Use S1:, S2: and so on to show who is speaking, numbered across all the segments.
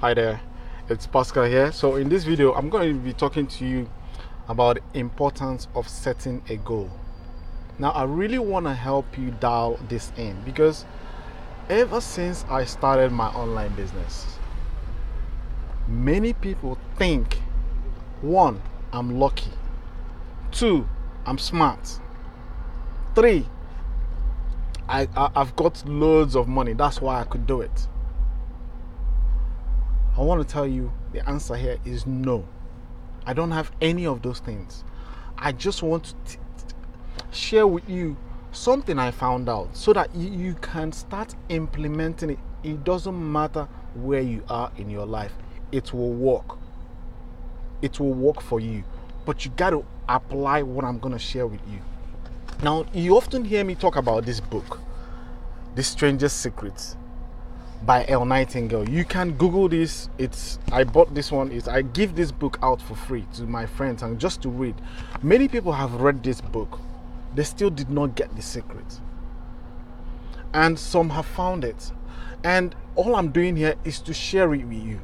S1: Hi there, it's Pascal here. So in this video, I'm going to be talking to you about the importance of setting a goal. Now, I really want to help you dial this in because ever since I started my online business, many people think, one, I'm lucky, two, I'm smart, three, I've got loads of money, that's why I could do it. I want to tell you the answer here is no. I don't have any of those things. I just want to share with you something I found out so that you can start implementing it. It doesn't matter where you are in your life. It will work. It will work for you. But you got to apply what I'm going to share with you. Now, you often hear me talk about this book, The Strangest Secrets, by Elle Nightingale. You can Google this. I bought this one. I give this book out for free to my friends and just to read. Many people have read this book. They still did not get the secret. And some have found it. And all I'm doing here is to share it with you.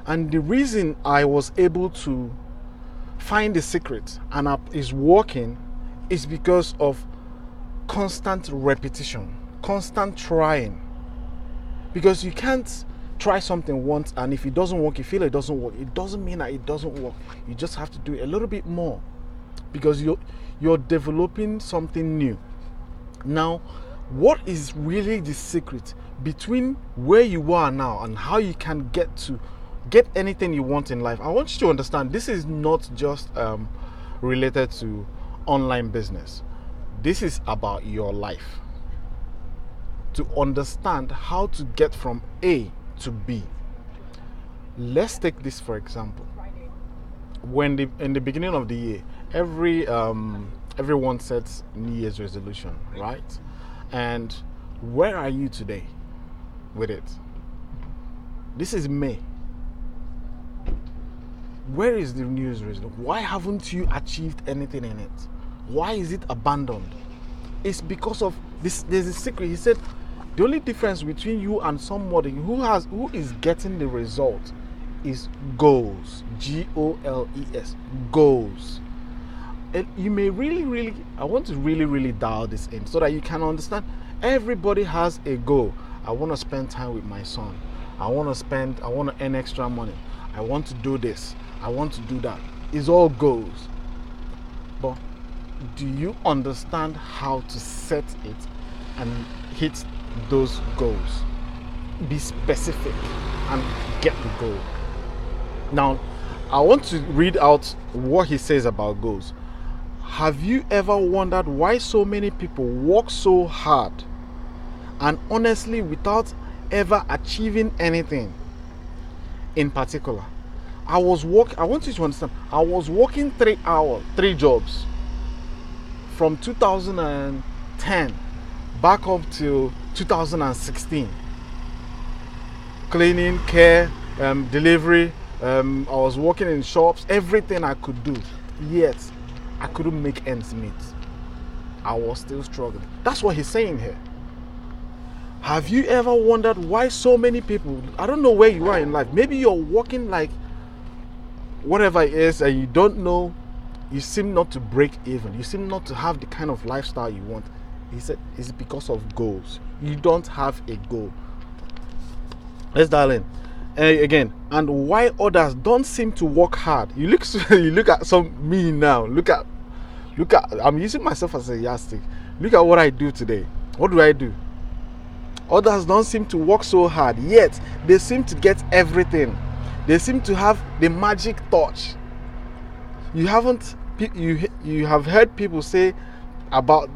S1: And the reason I was able to find the secret and is working is because of constant repetition, constant trying. Because you can't try something once and if it doesn't work, you feel it doesn't work. It doesn't mean that it doesn't work. You just have to do it a little bit more because you're developing something new. Now, what is really the secret between where you are now and how you can get anything you want in life? I want you to understand this is not just related to online business. This is about your life. To understand how to get from A to B. Let's take this for example. In the beginning of the year, everyone sets New Year's resolution, right? And where are you today with it? This is May. Where is the New Year's resolution? Why haven't you achieved anything in it? Why is it abandoned? It's because of this. There's a secret. He said the only difference between you and somebody who is getting the result is goals. Goals. Goals. And you may I want to really dial this in so that you can understand everybody has a goal. I want to spend time with my son. I want to earn extra money. I want to do this. I want to do that. It's all goals. But do you understand how to set it and hit those goals? Be specific and get the goal. Now, I want to read out what he says about goals. Have you ever wondered why so many people work so hard and honestly without ever achieving anything in particular? I want you to understand, I was working 3 jobs from 2010 back up to 2016. Cleaning, care, delivery. I was working in shops, everything I could do. Yet, I couldn't make ends meet. I was still struggling. That's what he's saying here. Have you ever wondered why so many people, I don't know where you are in life, maybe you're working like whatever it is and you don't know, you seem not to break even. You seem not to have the kind of lifestyle you want. He said it's because of goals. You don't have a goal. Let's dial in. Again, and why others don't seem to work hard. You look at me now. Look at I'm using myself as a yardstick. Look at what I do today. What do I do? Others don't seem to work so hard, yet they seem to get everything. They seem to have the magic touch. You have heard people say about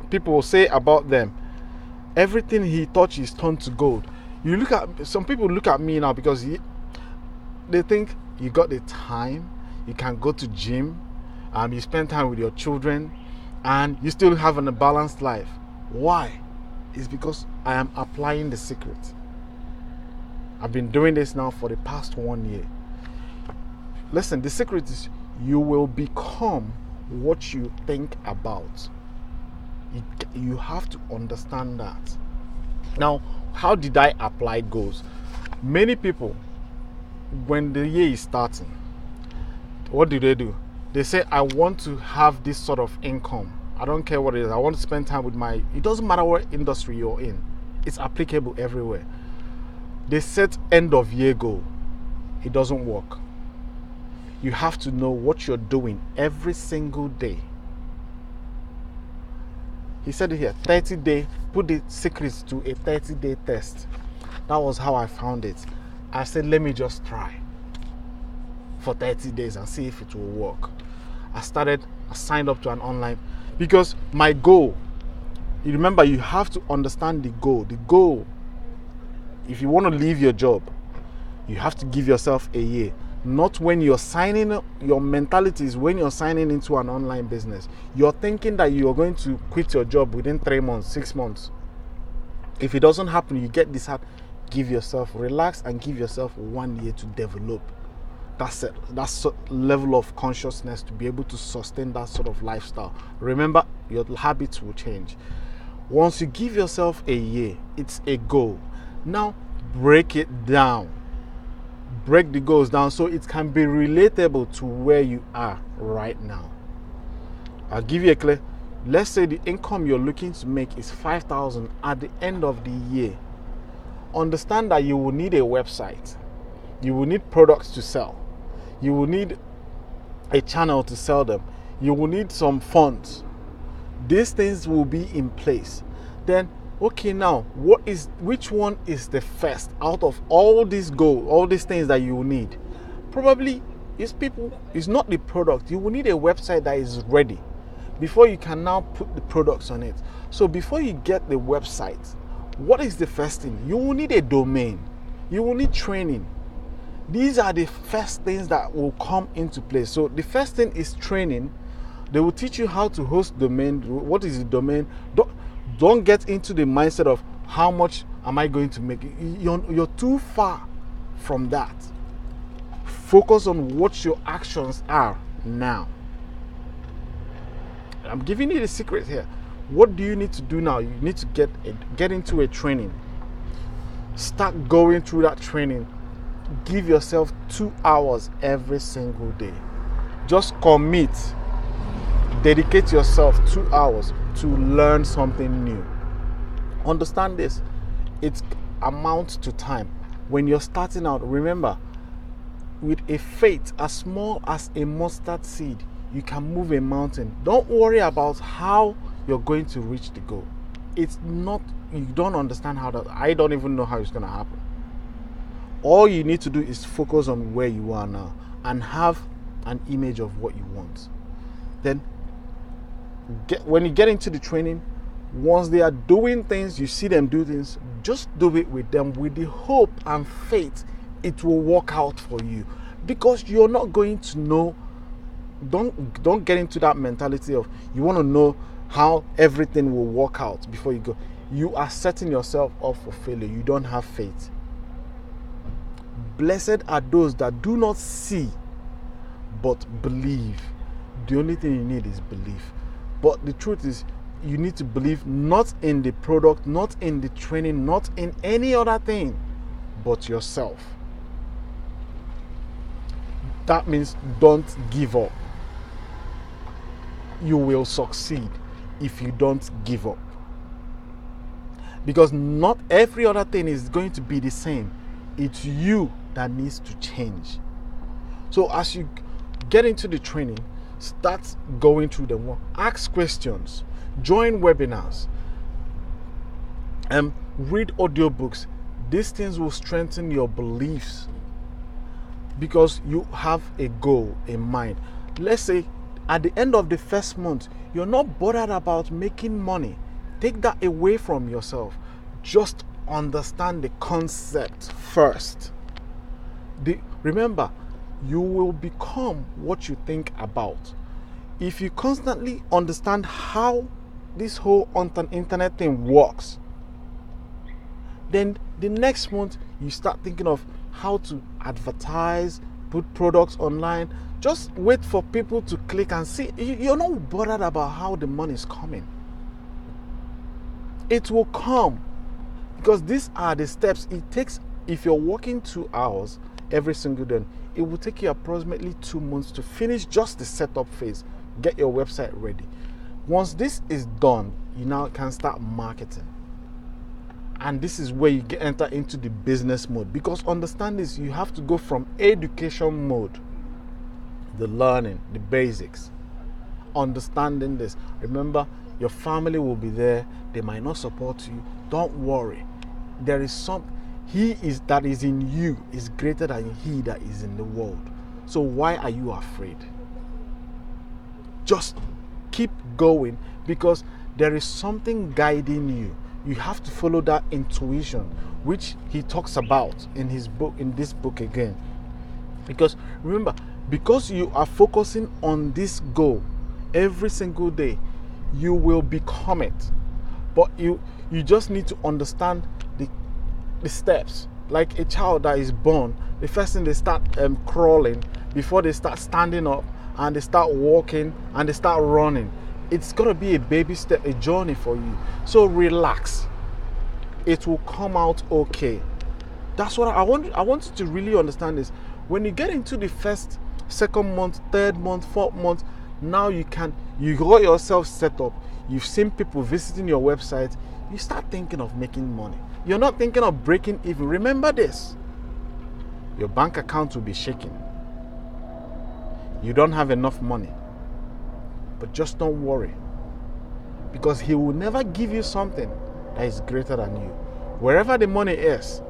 S1: people say about them, everything he touches turned to gold. Some people look at me now because they think you got the time, you can go to gym, you spend time with your children, and you still have a balanced life. Why? It's because I am applying the secret. I've been doing this now for the past 1 year. Listen, the secret is you will become what you think about. You have to understand that. Now, how did I apply goals? Many people, when the year is starting, what do? They say, I want to have this sort of income. I don't care what it is. I want to spend time with it doesn't matter what industry you're in. It's applicable everywhere. They set end of year goal. It doesn't work. You have to know what you're doing every single day. He said it here, 30-day, put the secrets to a 30-day test. That was how I found it. I said, let me just try for 30 days and see if it will work. I signed up to an online, because my goal, you remember, you have to understand the goal. The goal, if you want to leave your job, you have to give yourself a year. Not when you're signing, your mentality is when you're signing into an online business. You're thinking that you're going to quit your job within 3 months, 6 months. If it doesn't happen, you get disheartened. Give yourself, relax and give yourself 1 year to develop. That's it. That's level of consciousness to be able to sustain that sort of lifestyle. Remember, your habits will change. Once you give yourself a year, it's a goal. Now, break it down. Break the goals down so it can be relatable to where you are right now. I'll give you a clear. Let's say the income you're looking to make is 5,000 at the end of the year. Understand that you will need a website. You will need products to sell. You will need a channel to sell them. You will need some funds. These things will be in place. Then, okay, now, which one is the first out of all these goals, all these things that you will need? Probably it's not the product. You will need a website that is ready before you can now put the products on it. So before you get the website, what is the first thing? You will need a domain. You will need training. These are the first things that will come into place. So the first thing is training. They will teach you how to host domain. What is the domain? Don't get into the mindset of how much am I going to make. You're too far from that. Focus on what your actions are now. I'm giving you the secret here. What do you need to do now? You need to get into a training. Start going through that training. Give yourself 2 hours every single day. Just commit. Dedicate yourself 2 hours to learn something new. Understand this. It amounts to time. When you're starting out, remember, with a faith as small as a mustard seed, you can move a mountain. Don't worry about how you're going to reach the goal. It's not, you don't understand how that, I don't even know how it's going to happen. All you need to do is focus on where you are now and have an image of what you want. Then, when you get into the training, once they are doing things, you see them do things, just do it with them with the hope and faith it will work out for you. Because you're not going to know. Don't get into that mentality of you want to know how everything will work out before you go. You are setting yourself up for failure. You don't have faith. Blessed are those that do not see but believe. The only thing you need is belief. But the truth is, you need to believe not in the product, not in the training, not in any other thing, but yourself. That means don't give up. You will succeed if you don't give up. Because not every other thing is going to be the same. It's you that needs to change. So as you get into the training, start going through them. Ask questions, join webinars, and read audiobooks. These things will strengthen your beliefs because you have a goal in mind. Let's say at the end of the first month, you're not bothered about making money. Take that away from yourself. Just understand the concept first. Remember, you will become what you think about. If you constantly understand how this whole internet thing works, then the next month you start thinking of how to advertise, put products online. Just wait for people to click and see. You're not bothered about how the money is coming. It will come because these are the steps. It takes if you're working 2 hours every single day, it will take you approximately 2 months to finish just the setup phase, get your website ready. Once this is done, you now can start marketing. And this is where you enter into the business mode. Because understand this, you have to go from education mode, the learning, the basics, understanding this. Remember, your family will be there. They might not support you. Don't worry. There is that is in you is greater than he that is in the world. So why are you afraid? Just keep going, because there is something guiding you. You have to follow that intuition, which he talks about in his book, in this book again. Because remember, because you are focusing on this goal every single day, you will become it. But you just need to understand the steps. Like a child that is born, the first thing they start crawling before they start standing up, and they start walking, and they start running. It's going to be a baby step, a journey for you. So relax. It will come out okay. That's what I want you to really understand this. When you get into the first, second month, third month, fourth month, now you got yourself set up. You've seen people visiting your website. You start thinking of making money. You're not thinking of breaking even. Remember this. Your bank account will be shaking. You don't have enough money. But just don't worry, because he will never give you something that is greater than you. Wherever the money is,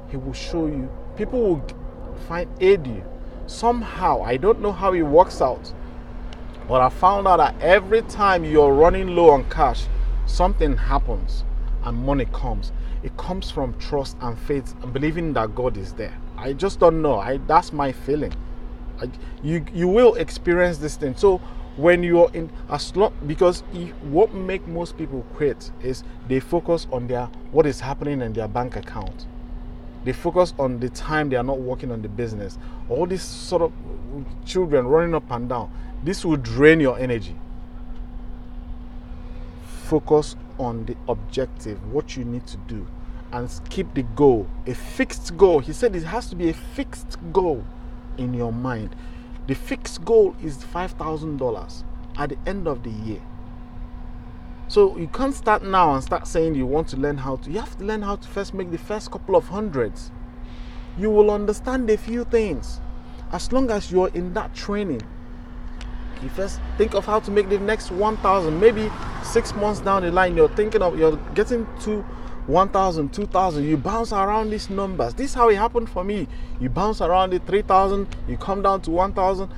S1: he will show you. People will aid you somehow. I don't know how it works out, but I found out that every time you're running low on cash, something happens and money comes. It comes from trust and faith and believing that God is there. I just don't know. That's my feeling. You will experience this thing. So when you're in because what make most people quit is they focus on what is happening in their bank account. They focus on the time they are not working on the business. All these sort of children running up and down. This will drain your energy. Focus on the objective, what you need to do, and keep the goal, a fixed goal. He said it has to be a fixed goal in your mind. The fixed goal is $5,000 at the end of the year. So you can't start now and start saying you want to learn how to. You have to learn how to first make the first couple of hundreds. You will understand a few things. As long as you're in that training, you first think of how to make the next 1,000. Maybe 6 months down the line, you're getting to 1,000, 2,000. You bounce around these numbers. This is how it happened for me. You bounce around the 3,000, you come down to 1,000.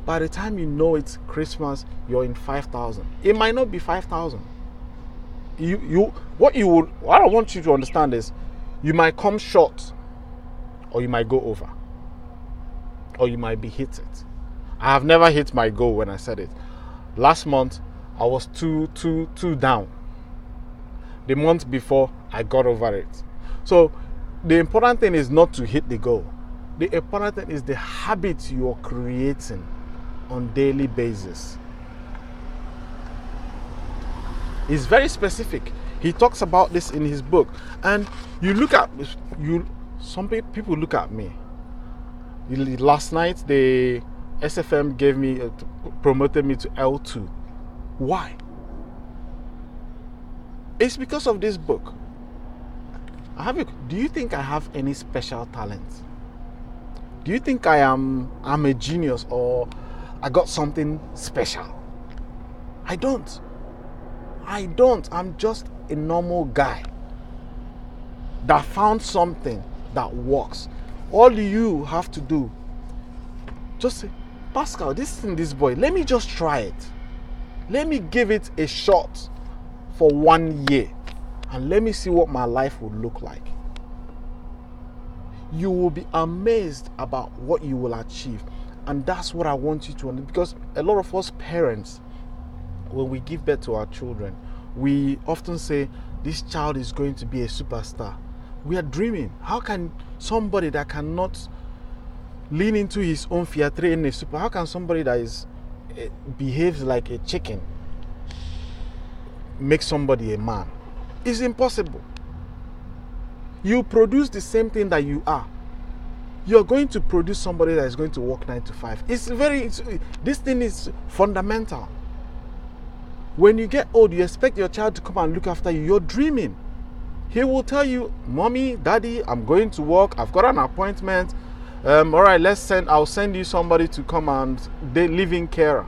S1: By the time you know it's Christmas, you're in 5,000. It might not be 5,000. What I want you to understand is, you might come short, or you might go over, or you might be hit it. I have never hit my goal when I said it. Last month, I was two down. The month before, I got over it. So the important thing is not to hit the goal. The important thing is the habit you are creating on daily basis. It's very specific. He talks about this in his book. And some people look at me. Last night, the SFM promoted me to L2. Why? It's because of this book. Do you think I have any special talent? Do you think I'm a genius, or I got something special? I don't. I'm just a normal guy that found something that works. All you have to do, just say, Pascal, this boy, let me just try it. Let me give it a shot for 1 year, and let me see what my life would look like. You will be amazed about what you will achieve. And that's what I want you to understand. Because a lot of us parents, when we give birth to our children, we often say, this child is going to be a superstar. We are dreaming. How can somebody that cannot lean into his own fear train a super? How can somebody that behaves like a chicken make somebody a man? It's impossible. You produce the same thing that you are. You're going to produce somebody that is going to work 9 to 5. This thing is fundamental. When you get old, you expect your child to come and look after you. You're dreaming. He will tell you, Mommy, Daddy, I'm going to work. I've got an appointment. All right, I'll send you somebody to come and live in care.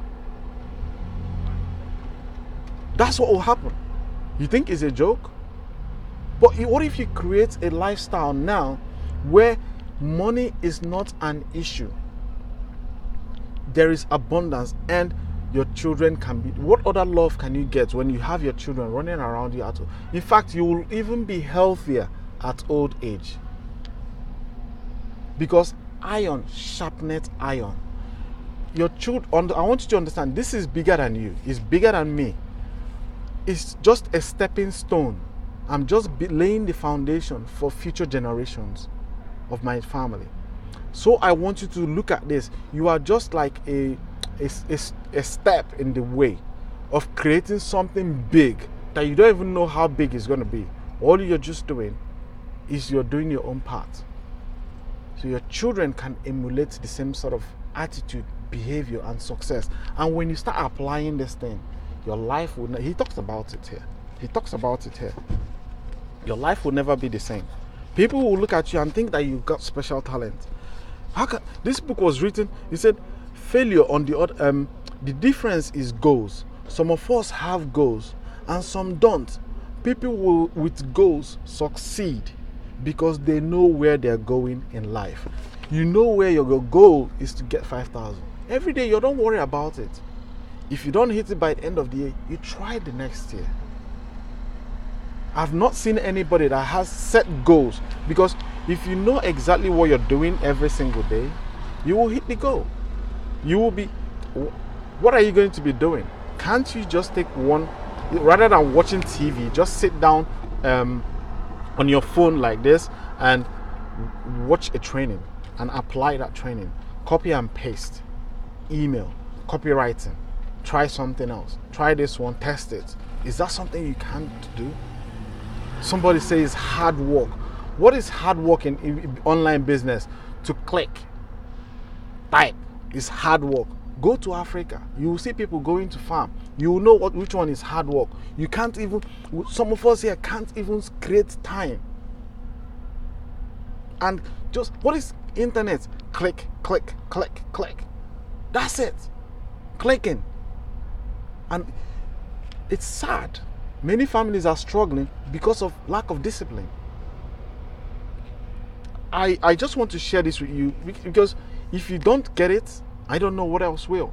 S1: That's what will happen. You think it's a joke? But what if you create a lifestyle now where money is not an issue? There is abundance, and your children can be. What other love can you get when you have your children running around you at all? In fact, you will even be healthier at old age. Because iron sharpeneth iron. Your children, I want you to understand, this is bigger than you. It's bigger than me. It's just a stepping stone. I'm just laying the foundation for future generations of my family. So I want you to look at this. You are just like a step in the way of creating something big that you don't even know how big it's going to be. All you're just doing is you're doing your own part. So your children can emulate the same sort of attitude, behavior, and success. And when you start applying this thing, your life will. He talks about it here. Your life will never be the same. People will look at you and think that you've got special talent. This book was written? He said, failure on the other. The difference is goals. Some of us have goals, and some don't. People with goals succeed because they know where they're going in life. You know where your goal is to get 5,000 every day. You don't worry about it. If you don't hit it by the end of the year, you try the next year. I've not seen anybody that has set goals, because if you know exactly what you're doing every single day, you will hit the goal. You will be. What are you going to be doing? Can't you just take one, rather than watching TV, just sit down on your phone like this and watch a training and apply that training? Copy and paste, email, copywriting, try something else, try this one, test it. Is that something you can't do? Somebody says hard work. What is hard work in online business? To click, type is hard work. Go to Africa, you will see people going to farm. You will know which one is hard work. You can't even, some of us here can't even create time. And just, what is internet? Click, click, click, click. That's it. Clicking. And it's sad. Many families are struggling because of lack of discipline. I just want to share this with you, because if you don't get it, I don't know what else will.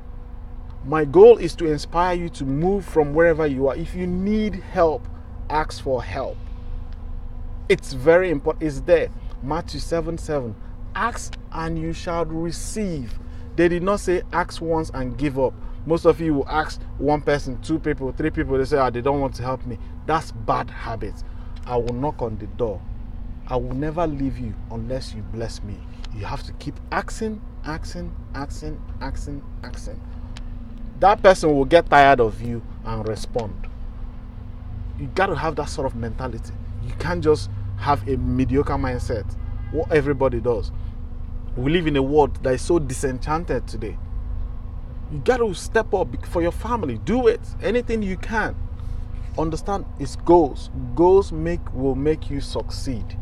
S1: My goal is to inspire you to move from wherever you are. If you need help, ask for help. It's very important. It's there. Matthew 7:7. Ask and you shall receive. They did not say ask once and give up. Most of you will ask one person, 2 people, 3 people. They say, they don't want to help me. That's bad habits. I will knock on the door. I will never leave you unless you bless me. You have to keep asking. That person will get tired of you and respond. You got to have that sort of mentality. You can't just have a mediocre mindset, what everybody does. We live in a world that is so disenchanted today. You got to step up for your family. Do it. Anything you can. Understand it's goals. Goals will make you succeed.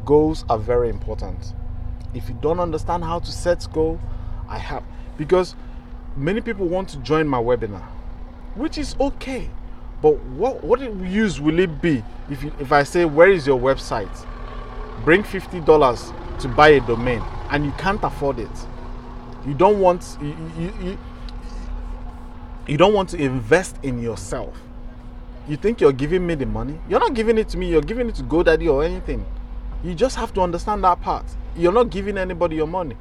S1: Goals are very important. If you don't understand how to set goal, because many people want to join my webinar, which is okay. But what use will it be if I say, where is your website? Bring $50 to buy a domain, and you can't afford it. You don't want you don't want to invest in yourself. You think you're giving me the money? You're not giving it to me. You're giving it to GoDaddy or anything. You just have to understand that part. You're not giving anybody your money.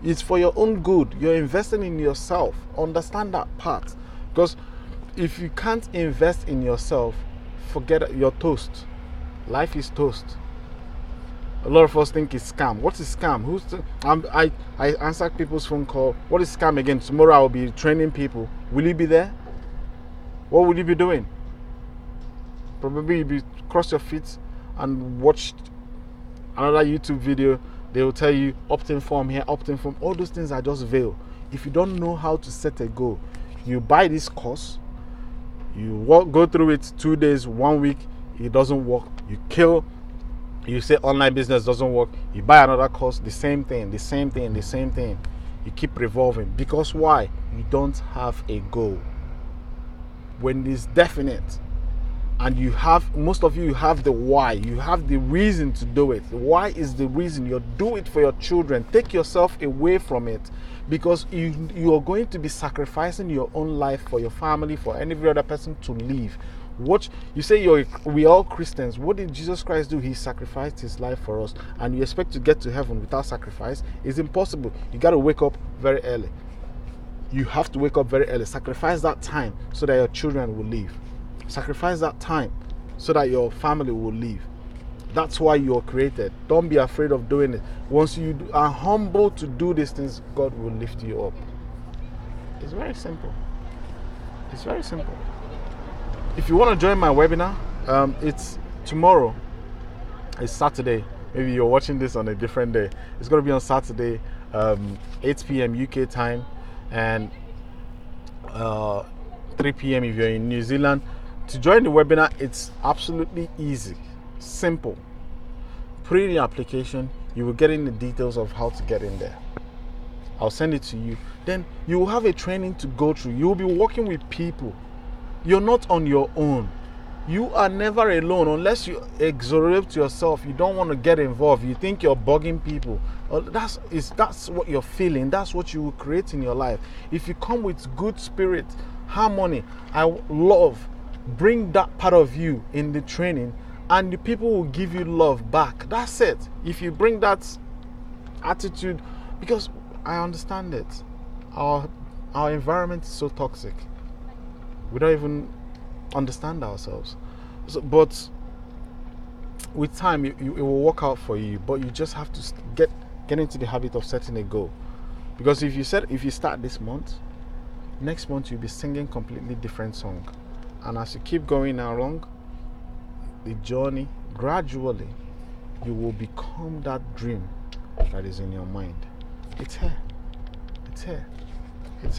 S1: It's for your own good. You're investing in yourself. Understand that part. Because if you can't invest in yourself, forget it, you're toast. Life is toast. A lot of us think it's scam. What is scam? I answer people's phone call. What is scam again? Tomorrow I will be training people. Will you be there? What will you be doing? Probably you'll be cross your feet and watched another YouTube video, they will tell you opting from here, opting from. All those things are just veil. If you don't know how to set a goal, you buy this course, you go through it 2 days, 1 week, it doesn't work. You say online business doesn't work. You buy another course, the same thing. You keep revolving. Because why? You don't have a goal. When it's definite, and most of you have the why, you have the reason to do it. Why is the reason? You do it for your children. Take yourself away from it, because you are going to be sacrificing your own life for your family, for any other person to live. What you say, we are all Christians. What did Jesus Christ do? He sacrificed his life for us, and you expect to get to heaven without sacrifice? It's impossible. You got to wake up very early. You have to wake up very early. Sacrifice that time so that your children will live. Sacrifice that time so that your family will live. That's why you are created. Don't be afraid of doing it. Once you are humble to do these things, God will lift you up. It's very simple. It's very simple. If you want to join my webinar, it's tomorrow. It's Saturday. Maybe you're watching this on a different day. It's going to be on Saturday, 8 p.m. UK time, and 3 p.m. if you're in New Zealand. To join the webinar, it's absolutely easy, simple. Put in your application. You will get in the details of how to get in there. I'll send it to you. Then you will have a training to go through. You will be working with people. You're not on your own. You are never alone unless you exonerate yourself. You don't want to get involved. You think you're bugging people. That's what you're feeling. That's what you will create in your life. If you come with good spirit, harmony, love, bring that part of you in the training, and the people will give you love back. That's it. If you bring that attitude, because I understand it. Our environment is so toxic. We don't even understand ourselves. But with time, it will work out for you. But you just have to get into the habit of setting a goal. Because if you start this month, next month you'll be singing completely different song. And as you keep going along the journey, gradually you will become that dream that is in your mind. It's here. It's here. It's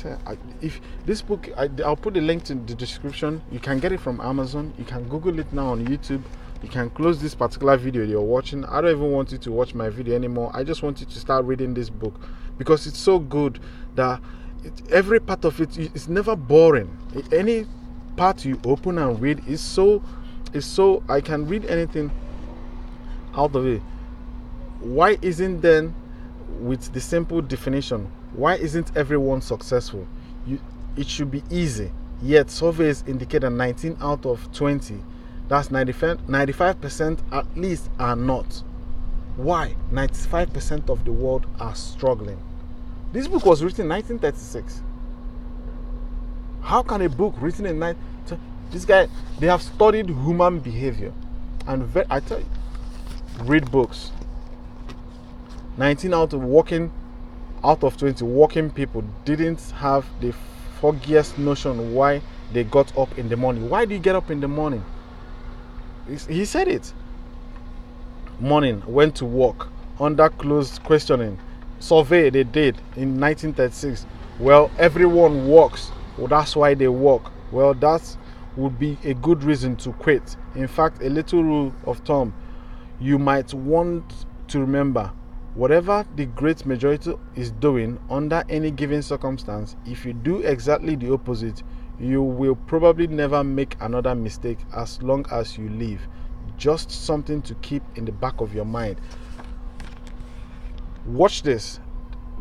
S1: here. If this book, I'll put the link in the description. You can get it from Amazon. You can Google it now on YouTube. You can close this particular video you're watching. I don't even want you to watch my video anymore. I just want you to start reading this book, because it's so good that every part of it is never boring. Any part you open and read is so I can read anything out of it. Why isn't then, with the simple definition, why isn't everyone successful? It should be easy. Yet surveys indicate that 19 out of 20, that's 95% at least, are not. Why? 95% of the world are struggling. This book was written in 1936. How can a book written in this guy, they have studied human behavior, and I tell you, read books. 19 out of 20 working people didn't have the foggiest notion why they got up in the morning. Why do you get up in the morning? He said it. Morning, went to work, under closed questioning. Survey they did in 1936. Well, everyone works. Well, that's why they work. Well, that would be a good reason to quit. In fact, a little rule of thumb you might want to remember: whatever the great majority is doing under any given circumstance, if you do exactly the opposite, you will probably never make another mistake as long as you live. Just something to keep in the back of your mind. Watch this.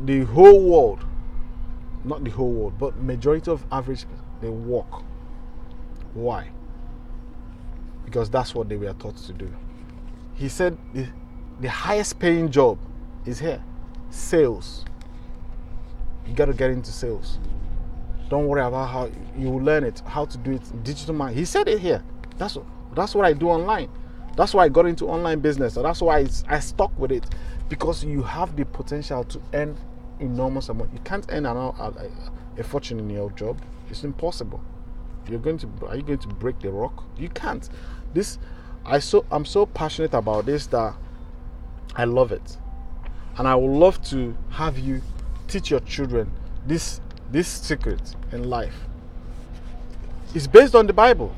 S1: The whole world, not the whole world, but majority of average people, they work. Why? Because that's what they were taught to do. He said the highest paying job is here. Sales. You got to get into sales. Don't worry about how you will learn it, how to do it. Digital marketing. He said it here. That's what I do online. That's why I got into online business. So that's why I stuck with it, because you have the potential to earn enormous amount. You can't earn a fortune in your job. It's impossible. Are you going to break the rock? You can't. I'm so passionate about this that I love it, and I would love to have you teach your children this secret in life. It's based on the Bible.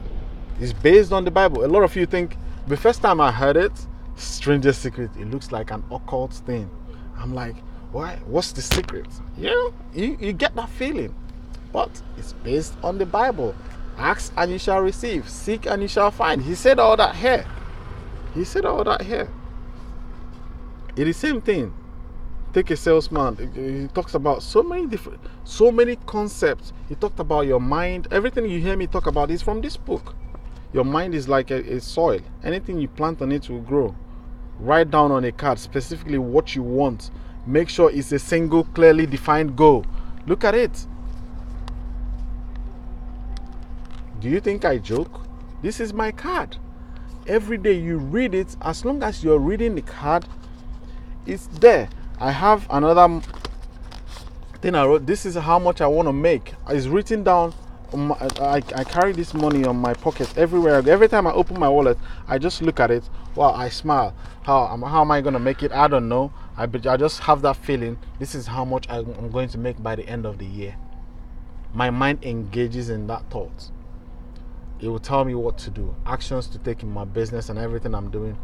S1: It's based on the Bible. A lot of you think the first time I heard it, stranger secret, it looks like an occult thing. I'm like, why? What's the secret? You get that feeling, but it's based on the Bible. Ask and you shall receive. Seek and you shall find. He said all that here. He said all that here. It is the same thing. Take a salesman. He talks about so many concepts. He talked about your mind. Everything you hear me talk about is from this book. Your mind is like a soil. Anything you plant on it will grow. Write down on a card specifically what you want. Make sure it's a single, clearly defined goal. Look at it. Do you think I joke? This is my card. Every day you read it. As long as you're reading the card, it's there. I have another thing I wrote. This is how much I want to make. It's written down. I carry this money on my pocket everywhere. Every time I open my wallet, I just look at it. Wow, I smile. How am I going to make it? I don't know. I just have that feeling. This is how much I'm going to make by the end of the year. My mind engages in that thought. It will tell me what to do, actions to take in my business and everything I'm doing.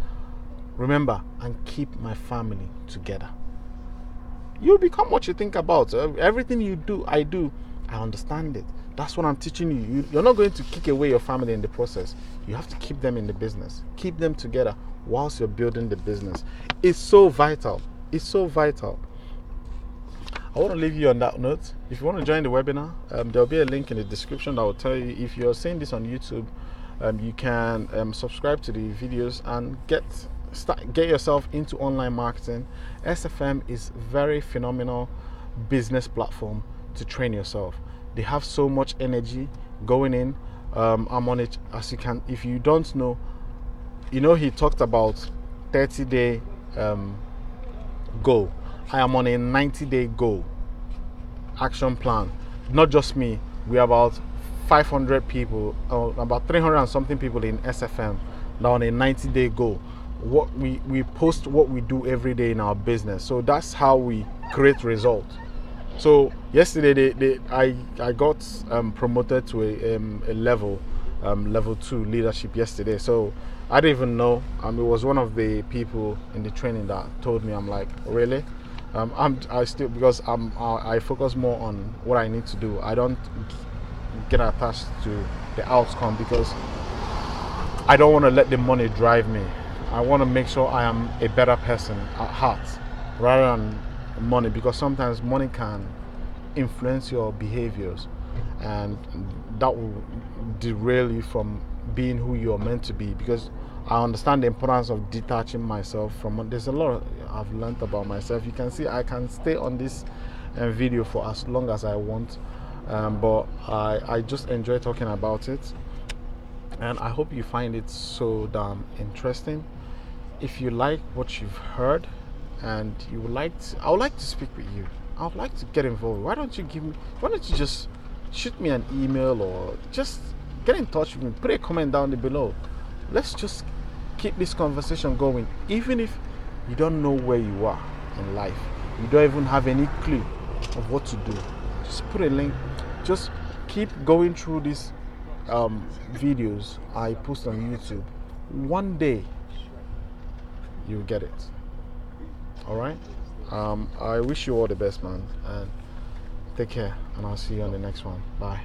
S1: Remember, and keep my family together. You become what you think about. Everything you do, I understand it. That's what I'm teaching you. You're not going to kick away your family in the process. You have to keep them in the business. Keep them together whilst you're building the business. It's so vital. It's so vital. I want to leave you on that note. If you want to join the webinar, there'll be a link in the description that will tell you. If you're seeing this on YouTube, you can subscribe to the videos and get yourself into online marketing. SFM is very phenomenal business platform to train yourself. They have so much energy going in. I'm on it, as you can. If you don't know, he talked about 30-day goal. I am on a 90-day goal action plan. Not just me. We are about 500 people, about 300 and something people in SFM now on a 90-day goal. What we post what we do every day in our business. So that's how we create results. So yesterday I got promoted to a level 2 leadership yesterday. So I didn't even know. It was one of the people in the training that told me. I'm like, really? I focus more on what I need to do. I don't get attached to the outcome because I don't want to let the money drive me. I want to make sure I am a better person at heart rather than money, because sometimes money can influence your behaviors and that will derail you from being who you're meant to be. Because I understand the importance of detaching myself from. There's a lot I've learned about myself. You can see I can stay on this video for as long as I want, but I just enjoy talking about it, and I hope you find it so damn interesting. If you like what you've heard and I would like to speak with you. I would like to get involved. Why don't you just shoot me an email or just get in touch with me, put a comment down below. Let's just keep this conversation going. Even if you don't know where you are in life, you don't even have any clue of what to do, just put a link. Just keep going through these videos I post on YouTube. One day you'll get it. All right. I wish you all the best, man, and take care, and I'll see you on the next one. Bye.